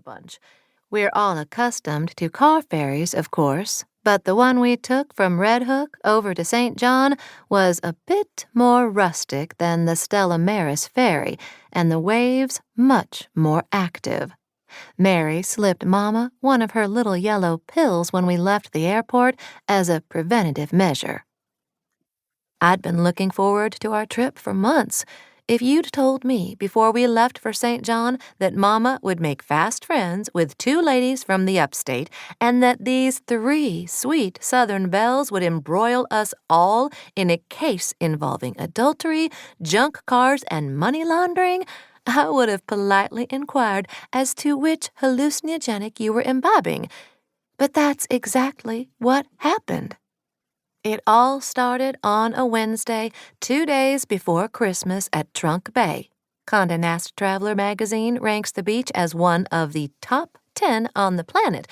bunch. We're all accustomed to car ferries, of course, but the one we took from Red Hook over to St. John was a bit more rustic than the Stella Maris ferry, and the waves much more active. Mary slipped Mama one of her little yellow pills when we left the airport as a preventative measure. I'd been looking forward to our trip for months. If you'd told me before we left for St. John that Mama would make fast friends with 2 ladies from the upstate and that these 3 sweet Southern belles would embroil us all in a case involving adultery, junk cars, and money laundering, I would have politely inquired as to which hallucinogenic you were imbibing. But that's exactly what happened. It all started on a Wednesday, 2 days before Christmas at Trunk Bay. Condé Nast Traveler magazine ranks the beach as one of the top 10 on the planet,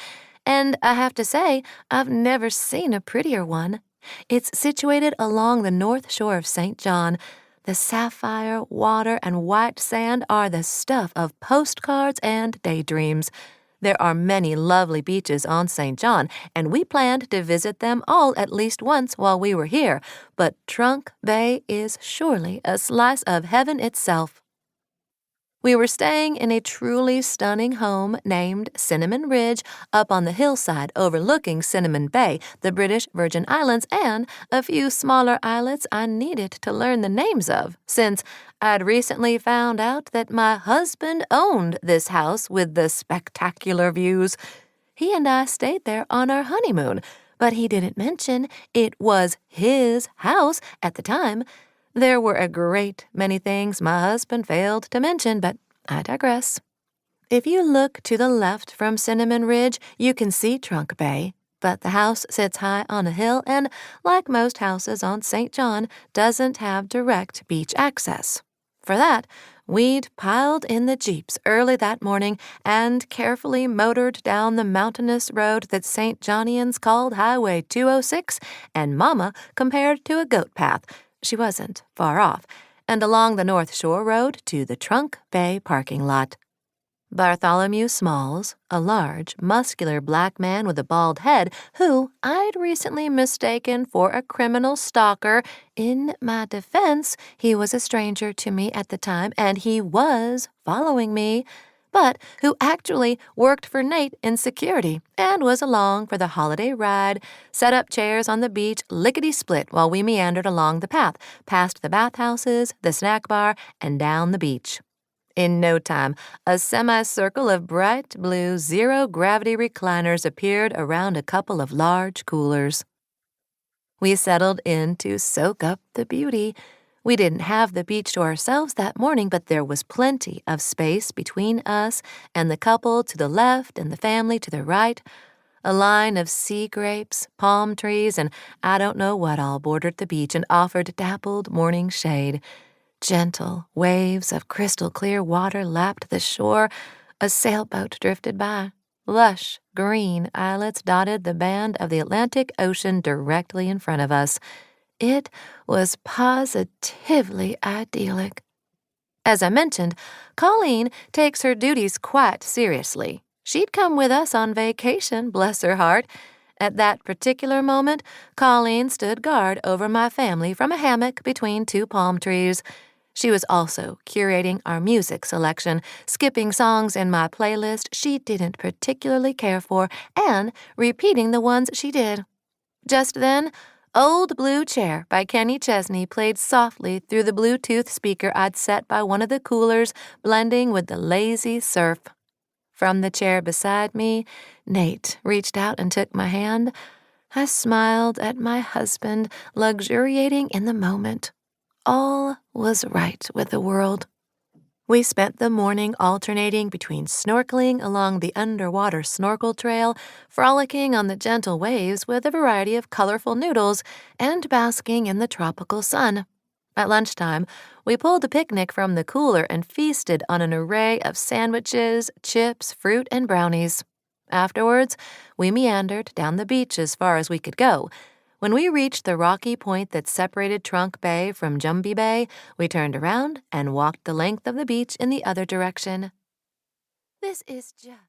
and I have to say, I've never seen a prettier one. It's situated along the north shore of St. John. The sapphire water and white sand are the stuff of postcards and daydreams. There are many lovely beaches on St. John, and we planned to visit them all at least once while we were here, but Trunk Bay is surely a slice of heaven itself. We were staying in a truly stunning home named Cinnamon Ridge up on the hillside overlooking Cinnamon Bay, the British Virgin Islands, and a few smaller islets I needed to learn the names of, since I'd recently found out that my husband owned this house with the spectacular views. He and I stayed there on our honeymoon, but he didn't mention it was his house at the time. There were a great many things my husband failed to mention, but I digress. If you look to the left from Cinnamon Ridge, you can see Trunk Bay, but the house sits high on a hill and, like most houses on St. John, doesn't have direct beach access. For that, we'd piled in the jeeps early that morning and carefully motored down the mountainous road that St. Johnians called Highway 206 and Mama compared to a goat path. She wasn't far off, and along the North Shore Road to the Trunk Bay parking lot. Bartholomew Smalls, a large, muscular black man with a bald head who I'd recently mistaken for a criminal stalker. In my defense, he was a stranger to me at the time, and he was following me, but who actually worked for Nate in security and was along for the holiday ride, set up chairs on the beach lickety-split while we meandered along the path, past the bathhouses, the snack bar, and down the beach. In no time, a semicircle of bright blue zero-gravity recliners appeared around a couple of large coolers. We settled in to soak up the beauty. We didn't have the beach to ourselves that morning, but there was plenty of space between us and the couple to the left and the family to the right. A line of sea grapes, palm trees, and I don't know what all bordered the beach and offered dappled morning shade. Gentle waves of crystal-clear water lapped the shore. A sailboat drifted by. Lush, green islets dotted the band of the Atlantic Ocean directly in front of us. It was positively idyllic. As I mentioned, Colleen takes her duties quite seriously. She'd come with us on vacation, bless her heart. At that particular moment, Colleen stood guard over my family from a hammock between 2 palm trees. She was also curating our music selection, skipping songs in my playlist she didn't particularly care for, and repeating the ones she did. Just then, Old Blue Chair by Kenny Chesney played softly through the Bluetooth speaker I'd set by one of the coolers, blending with the lazy surf. From the chair beside me, Nate reached out and took my hand. I smiled at my husband, luxuriating in the moment. All was right with the world. We spent the morning alternating between snorkeling along the underwater snorkel trail, frolicking on the gentle waves with a variety of colorful noodles, and basking in the tropical sun. At lunchtime, we pulled a picnic from the cooler and feasted on an array of sandwiches, chips, fruit, and brownies. Afterwards, we meandered down the beach as far as we could go. When we reached the rocky point that separated Trunk Bay from Jumbie Bay, we turned around and walked the length of the beach in the other direction. This is just...